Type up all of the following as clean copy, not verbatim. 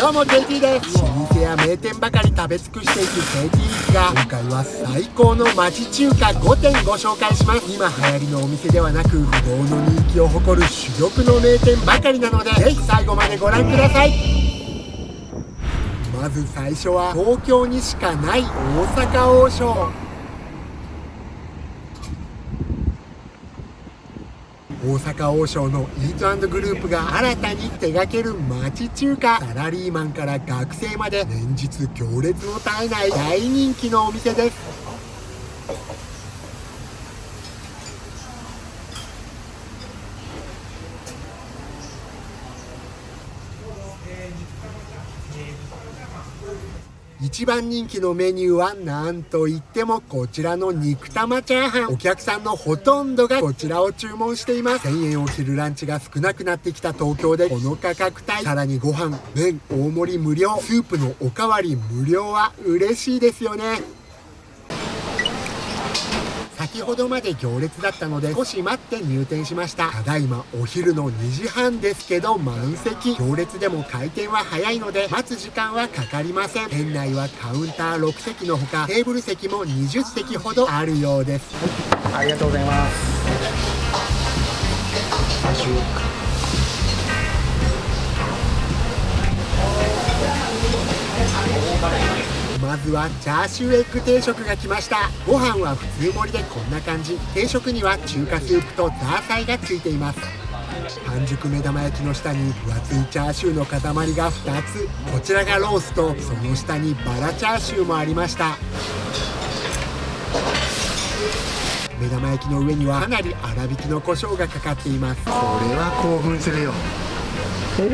どうも KT です。老舗や名店ばかり食べ尽くしていく KT ですが、今回は最高の町中華5店ご紹介します。今流行りのお店ではなく、不動の人気を誇る珠玉の名店ばかりなので、ぜひ最後までご覧ください。まず最初は東京にしかない大阪王将。大阪王将のイート&グループが新たに手掛ける町中華。サラリーマンから学生まで連日行列の絶えない大人気のお店です。一番人気のメニューはなんといってもこちらの肉玉チャーハン。お客さんのほとんどがこちらを注文しています。1000円を切るランチが少なくなってきた東京でこの価格帯、さらにご飯、麺大盛り無料、スープのおかわり無料は嬉しいですよね。先ほどまで行列だったので少し待って入店しました。ただいまお昼の2時半ですけど満席。行列でも開店は早いので待つ時間はかかりません。店内はカウンター6席のほかテーブル席も20席ほどあるようです。ありがとうございます。まずはチャーシューエッグ定食が来ました。ご飯は普通盛りでこんな感じ。定食には中華スープとザーサイがついています。半熟目玉焼きの下に分厚いチャーシューの塊が2つ。こちらがロースとその下にバラチャーシューもありました。目玉焼きの上にはかなり粗挽きの胡椒がかかっています。これは興奮するよ。松井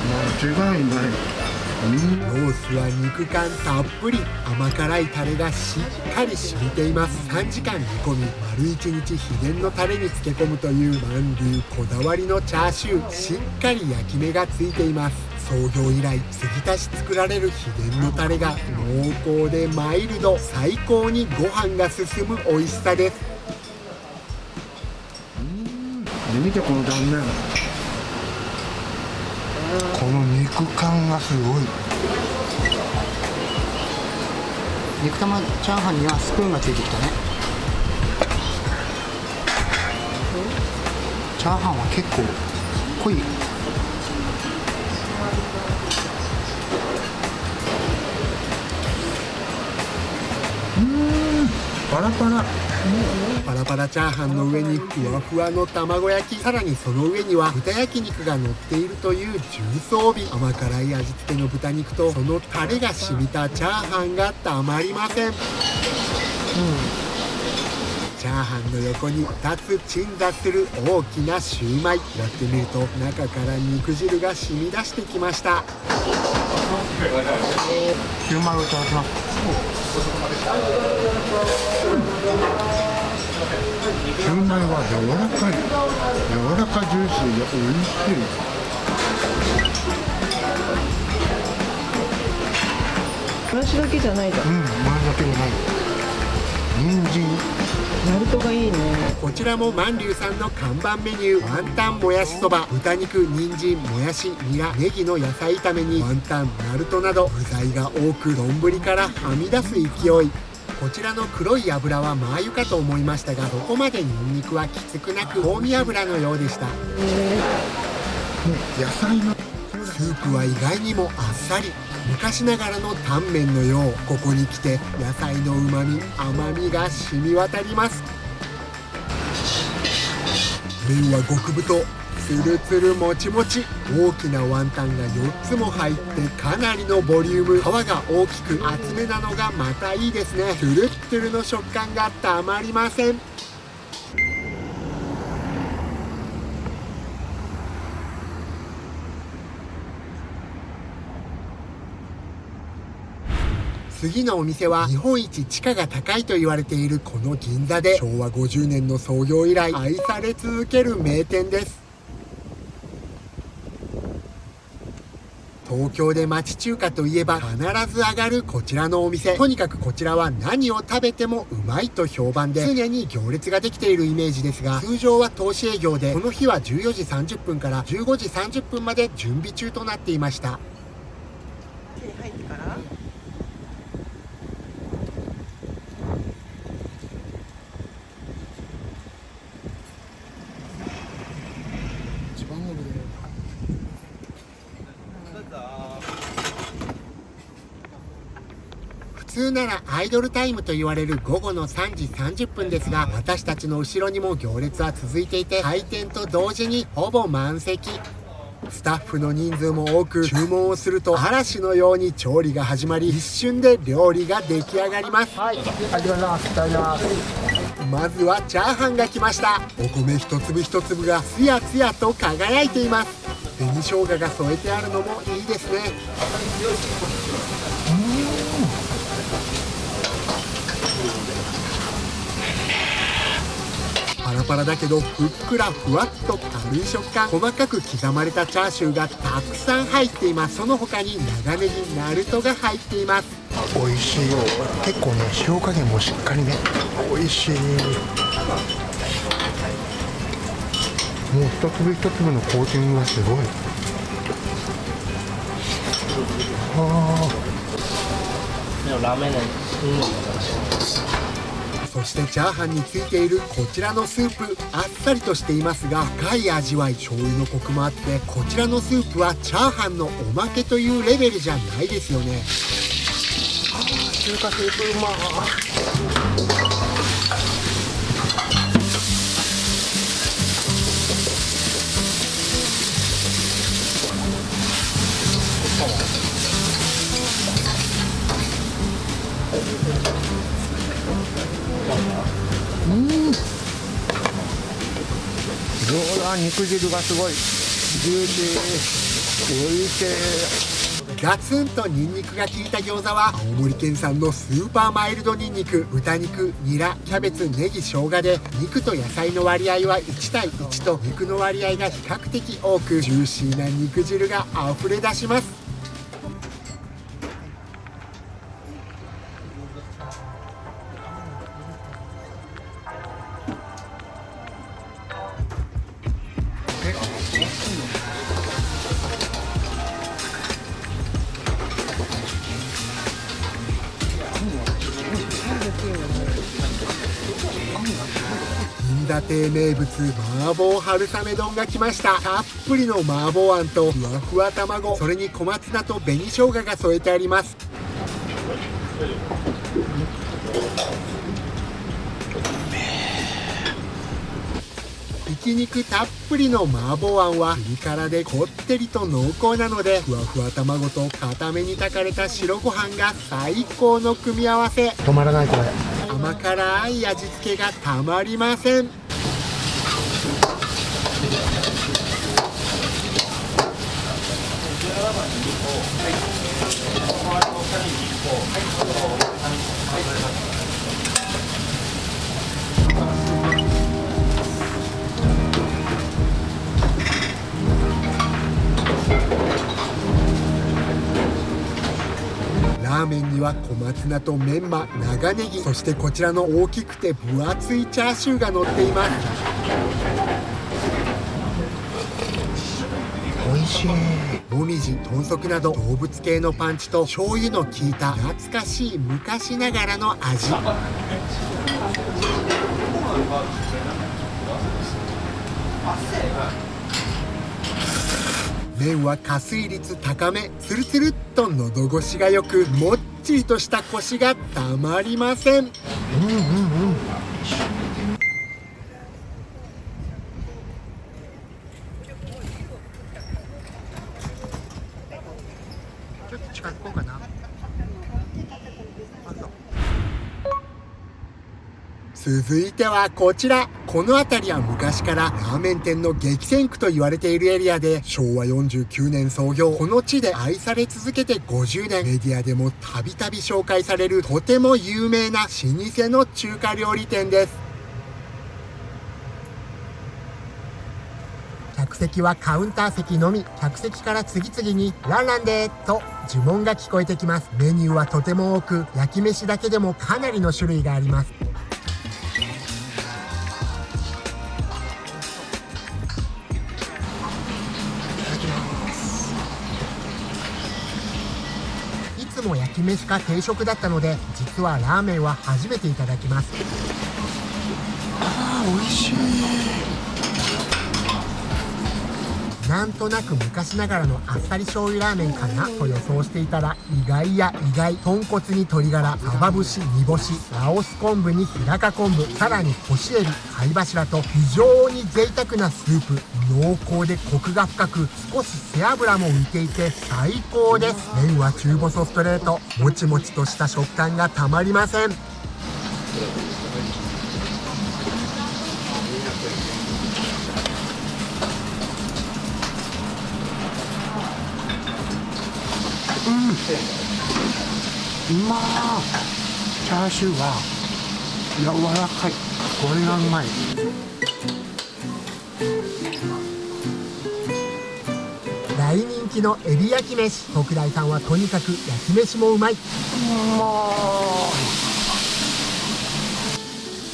間違いない。ロースは肉感たっぷり、甘辛いタレがしっかり染みています。3時間煮込み、丸1日秘伝のタレに漬け込むという満流こだわりのチャーシュー。しっかり焼き目がついています。創業以来継ぎ足し作られる秘伝のタレが濃厚でマイルド、最高にご飯が進む美味しさです。で見てこの断面、この肉感がすごい。肉玉チャーハンにはスプーンがついてきたね。チャーハンは結構濃い。パラパラ。パラパラチャーハンの上にふわふわの卵焼き、さらにその上には豚焼肉が乗っているという重装備。甘辛い味付けの豚肉とそのタレが染みたチャーハンがたまりません。チャーハンの横に2つ鎮座する大きなシューマイ。やってみると中から肉汁が染み出してきました。シューマイをいただきます。シューマイは柔らかいジューシーでおいしい。もやしだけじゃないじゃん。もやしだけじゃない。人参ナルトがいいね。こちらも満流さんの看板メニュー、ワンタンもやしそば。豚肉、人参、もやし、ニラ、ネギの野菜炒めにワンタン、ナルトなど具材が多く丼からはみ出す勢い。こちらの黒い油はマー油かと思いましたが、そこまでニンニクはきつくなく香味油のようでした。野菜のスープは意外にもあっさり、昔ながらのタンメンのよう。ここに来て野菜の旨み、甘みが染み渡ります。麺は極太、つるつるもちもち。大きなワンタンが4つも入ってかなりのボリューム。皮が大きく厚めなのがまたいいですね。トゥルットゥルの食感がたまりません。次のお店は日本一地価が高いと言われているこの銀座で、昭和50年の創業以来愛され続ける名店です。東京で町中華といえば必ず上がるこちらのお店。とにかくこちらは何を食べてもうまいと評判で、常に行列ができているイメージですが、通常は投資営業で、この日は14時30分から15時30分まで準備中となっていました。入ってから普通ならアイドルタイムと言われる午後の3時30分ですが、私たちの後ろにも行列は続いていて、開店と同時にほぼ満席。スタッフの人数も多く、注文をすると嵐のように調理が始まり、一瞬で料理が出来上がります。はい、ありがとうございます。いただきます。まずはチャーハンが来ました。お米一粒一粒がツヤツヤと輝いています。紅生姜が添えてあるのもいいですね。パラパラだけどふっくらふわっと軽い食感、細かく刻まれたチャーシューがたくさん入っています。その他に長ネギ、ナルトが入っています。美味しいよ。結構ね、塩加減もしっかりね、美味しい。もう一粒一粒のコーティングがすごい。ラーメンそしてチャーハンについているこちらのスープ、あっさりとしていますが深い味わい、醤油のコクもあって、こちらのスープはチャーハンのおまけというレベルじゃないですよね。中華スープうまー。肉汁がすごいジューシー、おいしい。ガツンとニンニクが効いた餃子は青森県産のスーパーマイルドニンニク、豚肉、ニラ、キャベツ、ネギ、生姜で、肉と野菜の割合は1対1と肉の割合が比較的多く、ジューシーな肉汁が溢れ出します。銀座亭名物麻婆春雨丼が来ました。たっぷりの麻婆あんとふわふわ卵、それに小松菜と紅生姜が添えてあります。ひき肉たっぷりの麻婆あんはピリ辛でこってりと濃厚なので、ふわふわ卵と固めに炊かれた白ご飯が最高の組み合わせ。止まらないこれ。甘辛い味付けがたまりません。ラーメンには小松菜とメンマ、長ネギ、そしてこちらの大きくて分厚いチャーシューが乗っています。美味しい。もみじ、豚足など動物系のパンチと醤油の効いた懐かしい昔ながらの味。麺は加水率高め、つるつるっと喉越しがよく、もっちりとしたコシがたまりません。ちょっと近づこうかな。続いてはこちら。この辺りは昔からラーメン店の激戦区と言われているエリアで、昭和49年創業、この地で愛され続けて50年、メディアでもたびたび紹介されるとても有名な老舗の中華料理店です。客席はカウンター席のみ。客席から次々にランランでと呪文が聞こえてきます。メニューはとても多く、焼き飯だけでもかなりの種類があります。いつも焼き飯か定食だったので、実はラーメンは初めていただきます。美味しい。なんとなく昔ながらのあっさり醤油ラーメンかなと予想していたら、意外や意外。豚骨に鶏ガラ、サバ節、煮干し、ラオス昆布に日高昆布、さらに干しエビ、貝柱と非常に贅沢なスープ。濃厚でコクが深く、少し背脂も浮いていて最高です。麺は中細ストレート、もちもちとした食感がたまりません。うまー。チャーシューは柔らかい。これがうまい。大人気のエビ焼き飯。特大さんはとにかく焼き飯もうまい。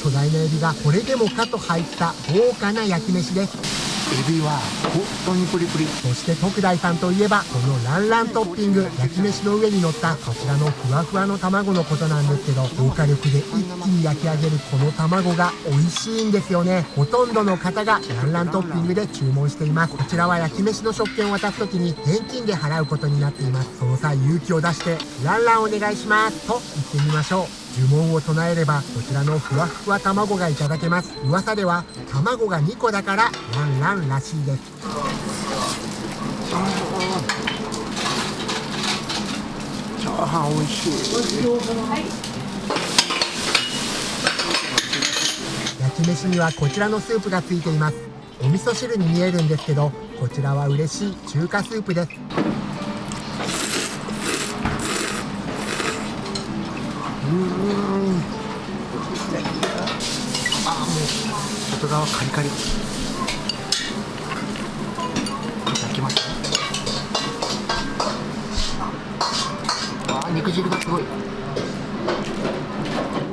巨大なエビがこれでもかと入った豪華な焼き飯です。エビは本当にプリプリ。そして特大さんといえばこのランラントッピング。焼き飯の上に乗ったこちらのふわふわの卵のことなんですけど、高火力で一気に焼き上げるこの卵が美味しいんですよね。ほとんどの方がランラントッピングで注文しています。こちらは焼き飯の食券を渡すときに現金で払うことになっています。その際勇気を出してランランお願いしますと言ってみましょう。呪文を唱えればこちらのふわふわ卵がいただけます。噂では卵が2個だからランランらしいです。チャーハン美味しい。焼き飯にはこちらのスープがついています。お味噌汁に見えるんですけど、こちらは嬉しい中華スープです。外側カリカリ。いただきます。肉汁がすごい。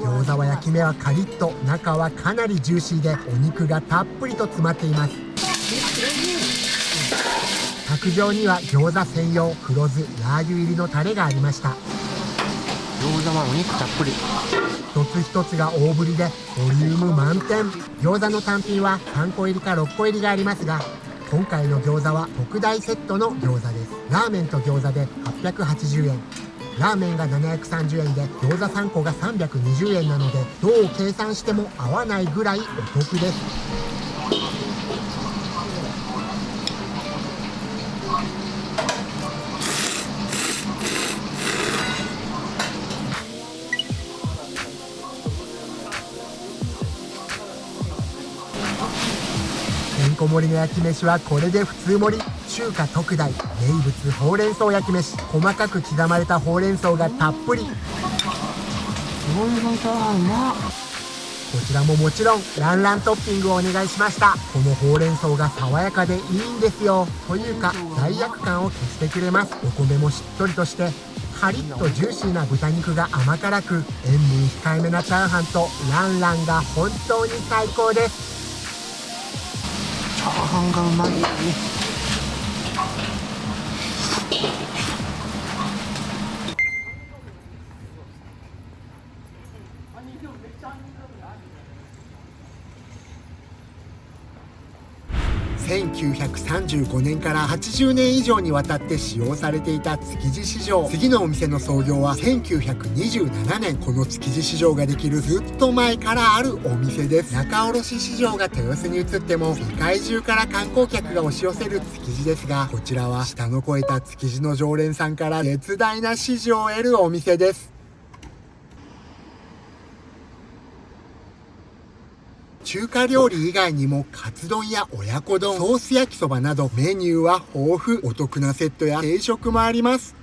餃子は焼き目はカリッと、中はかなりジューシーでお肉がたっぷりと詰まっています。卓上には餃子専用黒酢ラー油入りのタレがありました。餃子はお肉たっぷり。一つ一つが大ぶりでボリューム満点。餃子の単品は3個入りか6個入りがありますが、今回の餃子は特大セットの餃子です。ラーメンと餃子で880円、ラーメンが730円で餃子3個が320円なので、どう計算しても合わないぐらいお得です。てんこ盛りの焼き飯はこれで普通盛り。中華特大名物ほうれん草焼き飯。細かく刻まれたほうれん草がたっぷり。すごいのチャーハンうまっ。こちらももちろんランラントッピングをお願いしました。このほうれん草が爽やかでいいんですよ。というか罪悪感を消してくれます。お米もしっとりとしてカリッとジューシーな豚肉が甘辛く、塩分控えめなチャーハンとランランが本当に最高です。チャーハンがうまい。1935年から80年以上にわたって使用されていた築地市場。次のお店の創業は1927年。この築地市場ができるずっと前からあるお店です。仲卸市場が豊洲に移っても世界中から観光客が押し寄せる築地ですが、こちらは舌の肥えた築地の常連さんから絶大な支持を得るお店です。中華料理以外にもカツ丼や親子丼、ソース焼きそばなどメニューは豊富。お得なセットや定食もあります。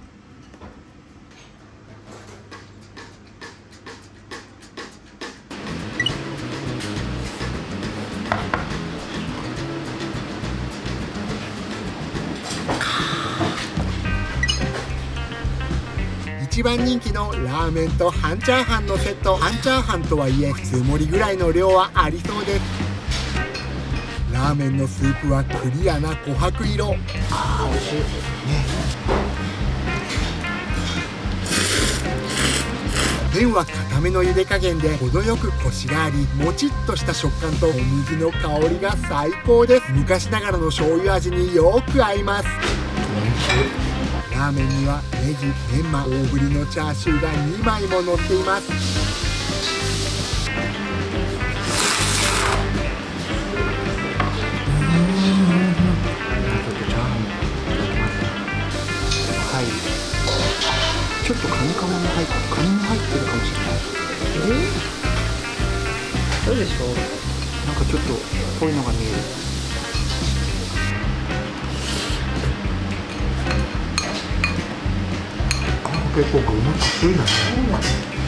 一番人気のラーメンと半チャーハンのセット。半チャーハンとはいえ普通盛りぐらいの量はありそうです。ラーメンのスープはクリアな琥珀色。美味しいね。麺は固めの茹で加減で程よくコシがあり、もちっとした食感と小麦の香りが最高です。昔ながらの醤油味によく合います。ラーメンにはネギ、メンマ、大ぶりのチャーシューが2枚も乗っています。ちょっとチャーハンいただきます。はい。ちょっとカニカマも入ってるかもしれない。そうでしょ。なんかちょっとこういうのが見える。結構具もたっぷりだね。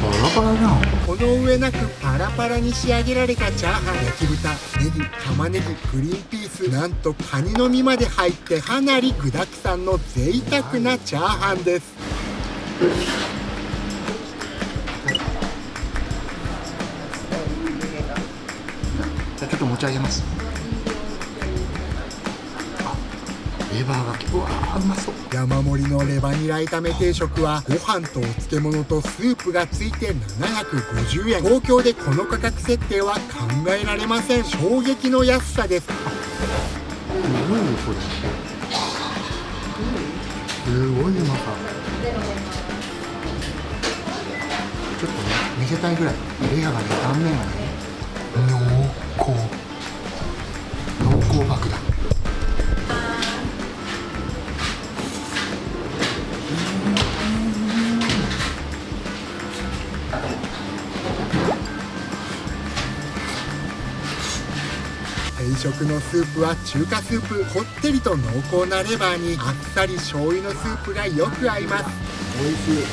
パラパラじゃん。この上なくパラパラに仕上げられたチャーハン、焼き豚、ネギ、玉ねぎ、グリーンピース、なんとカニの身まで入ってかなり具だくさんの贅沢なチャーハンです。じゃあちょっと持ち上げます。レバーがうわーうまそう。山盛りのレバニラ炒め定食はご飯とお漬物とスープがついて750円。東京でこの価格設定は考えられません。衝撃の安さです。すごいよこれ。すごいうまさ。ちょっとね見せたいぐらい。レアがね、断面がね濃厚爆弾。定食のスープは中華スープ。こってりと濃厚なレバーにあっさり醤油のスープがよく合います。美味しい。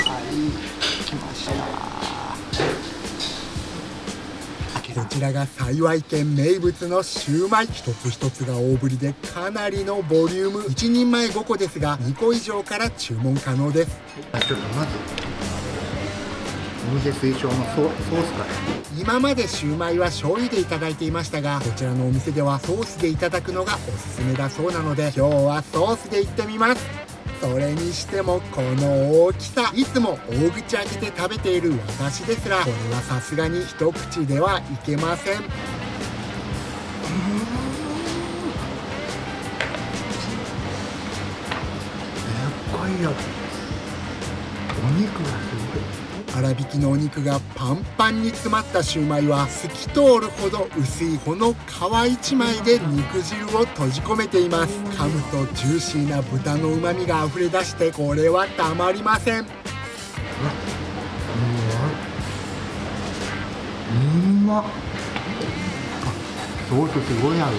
はい、来ました。こちらが幸軒名物のシューマイ。一つ一つが大ぶりでかなりのボリューム。1人前5個ですが2個以上から注文可能です。ちょっとまずお店推奨のソースから。今までシューマイは醤油でいただいていましたが、こちらのお店ではソースでいただくのがおすすめだそうなので、今日はソースでいってみます。それにしてもこの大きさ、いつも大口開けて食べている私ですらこれはさすがに一口ではいけません。でっかいやつ。お肉がすごい。粗挽きのお肉がパンパンに詰まったシューマイは透き通るほど薄いこの皮一枚で肉汁を閉じ込めています。噛むとジューシーな豚の旨味があふれ出してこれはたまりません。うまっ。ソースすごいある。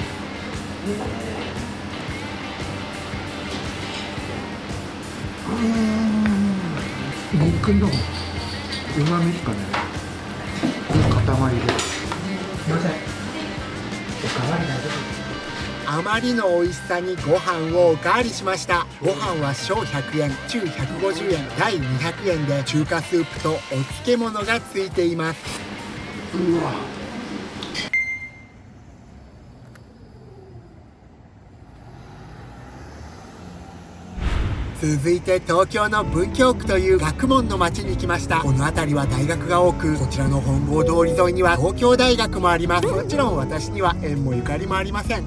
肉のうまみしかない。塊で。すみません。おかわり大丈夫？あまりの美味しさにご飯をおかわりしました。ご飯は小100円、中150円、大200円で中華スープとお漬物がついています。うわ。続いて東京の文京区という学問の町に来ました。この辺りは大学が多く、こちらの本郷通り沿いには東京大学もあります。もちろん私には縁もゆかりもありません。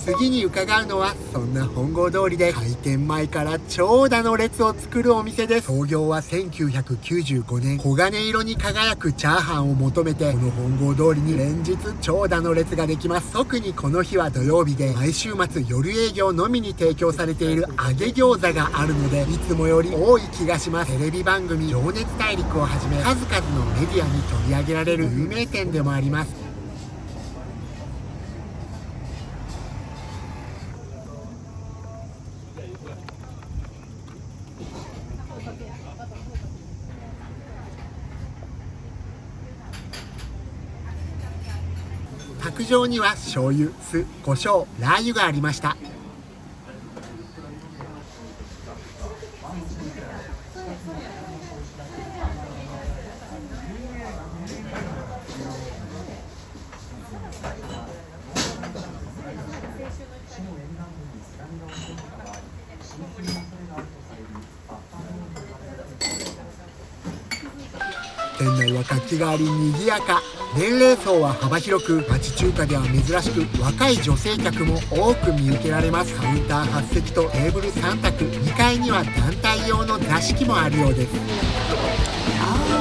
次に伺うのはそんな本郷通りで開店前から長蛇の列を作るお店です。創業は1995年。黄金色に輝くチャーハンを求めてこの本郷通りに連日長蛇の列ができます。特にこの日は土曜日で毎週末夜営業のみに提供されている揚げ餃子があるのでいつもより多い気がします。テレビ番組「情熱大陸」をはじめ数々のメディアに取り上げられる有名店でもあります。卓上には醤油、酢、胡椒、ラー油がありました。店内は活気があり賑やか。年齢層は幅広く、町中華では珍しく若い女性客も多く見受けられます。カウンター8席とテーブル3卓、2階には団体用の座敷もあるようです。美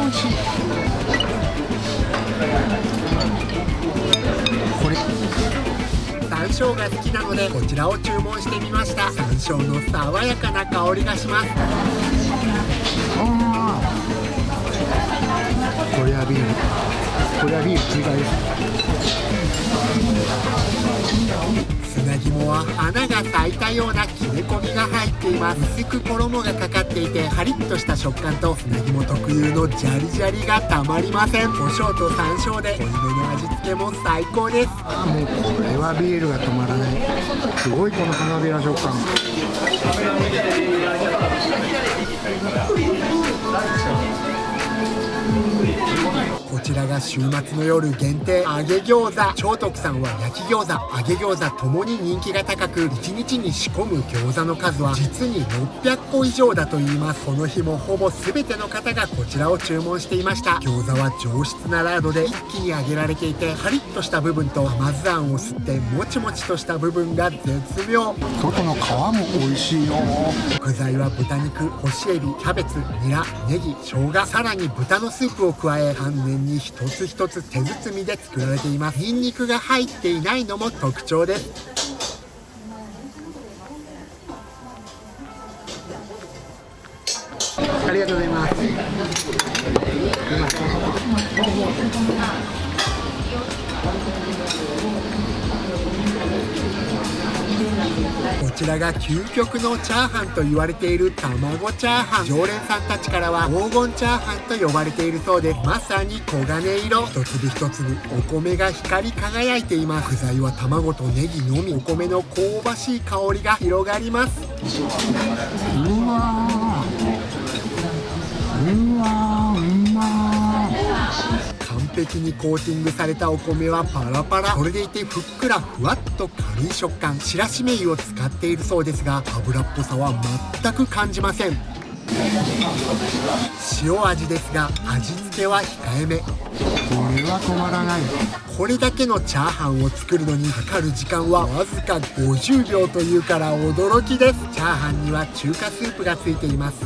味しい。これ山椒が好きなのでこちらを注文してみました。山椒の爽やかな香りがします。これはビール、これはビール追加です。砂肝は花が咲いたような切れ込みが入っています。薄く衣がかかっていてカリッとした食感と砂肝特有のジャリジャリがたまりません。胡椒と山椒で濃いめの味付けも最高です。もうこれはビールが止まらない。すごいこの花びら食感。こちらが週末の夜限定揚げ餃子。長徳さんは焼き餃子、揚げ餃子ともに人気が高く、1日に仕込む餃子の数は実に600個以上だといいます。この日もほぼ全ての方がこちらを注文していました。餃子は上質なラードで一気に揚げられていて、カリッとした部分と甘酢あんを吸ってもちもちとした部分が絶妙。外の皮も美味しいよ。具材は豚肉、干しエビ、キャベツ、ニラ、ネギ、生姜、さらに豚のスープを加え、丹念に一つ一つ手包みで作られています。ニンニクが入っていないのも特徴です。ありがとうございます。こちらが究極のチャーハンと言われている卵チャーハン。常連さんたちからは黄金チャーハンと呼ばれているそうです。まさに黄金色。一粒一粒お米が光り輝いています。具材は卵とネギのみ。お米の香ばしい香りが広がります。うわー、うわー、うまー。完璧にコーティングされたお米はパラパラ。それでいてふっくらふわっと軽い食感。白絞油を使っているそうですが、油っぽさは全く感じません。塩味ですが味付けは控えめ。これは止まらない。これだけのチャーハンを作るのにかかる時間はわずか50秒というから驚きです。チャーハンには中華スープがついています。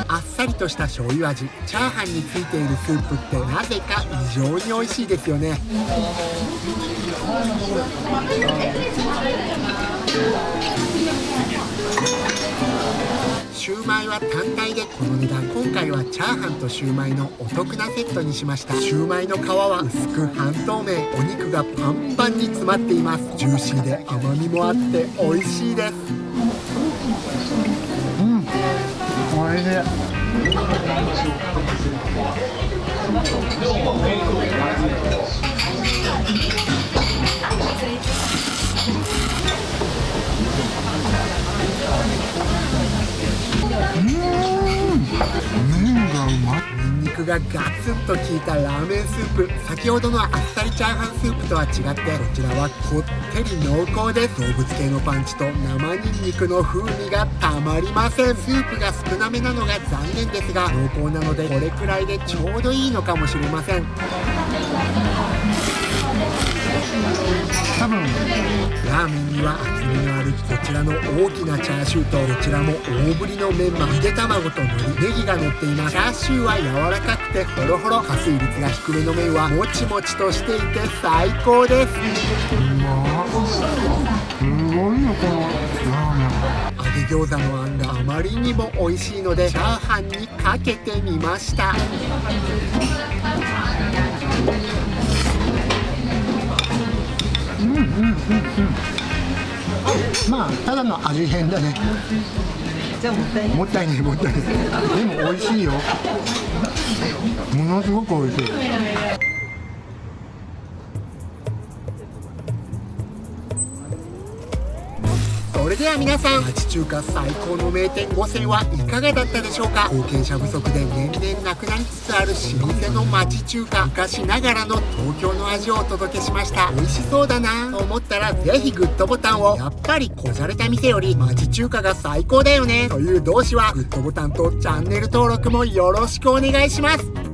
あっさりとした醤油味。チャーハンについているスープってなぜか異常に美味しいですよね。シューマイは単体でこの値段。今回はチャーハンとシューマイのお得なセットにしました。シューマイの皮は薄く半透明。お肉がパンパンに詰まっています。ジューシーで甘みもあって美味しいです。おいしい。麺がうまい。ニンニクがガツンと効いたラーメンスープ。先ほどのあっさりチャーハンスープとは違ってこちらはこってり濃厚です。動物系のパンチと生ニンニクの風味がたまりません。スープが少なめなのが残念ですが、濃厚なのでこれくらいでちょうどいいのかもしれません。多分ラーメンには厚みのあるこちらの大きなチャーシューと、こちらも大ぶりのメンマ、ゆで卵と海苔、ネギが乗っています。チャーシューは柔らかくてホロホロ。加水率が低めの麺はもちもちとしていて最高です。すごいよこのラーメン。揚げ餃子のあんがあまりにも美味しいのでチャーハンにかけてみました。まあただの味変だね。じゃあもったいない。もったいないもったいない。でも美味しいよ。ものすごく美味しい。そそれでは皆さん、町中華最高の名店5選はいかがだったでしょうか。後継者不足で年々なくなりつつある老舗の町中華、昔ながらの東京の味をお届けしました。美味しそうだなと思ったらぜひグッドボタンを。やっぱりこじゃれた店より町中華が最高だよねという同志はグッドボタンとチャンネル登録もよろしくお願いします。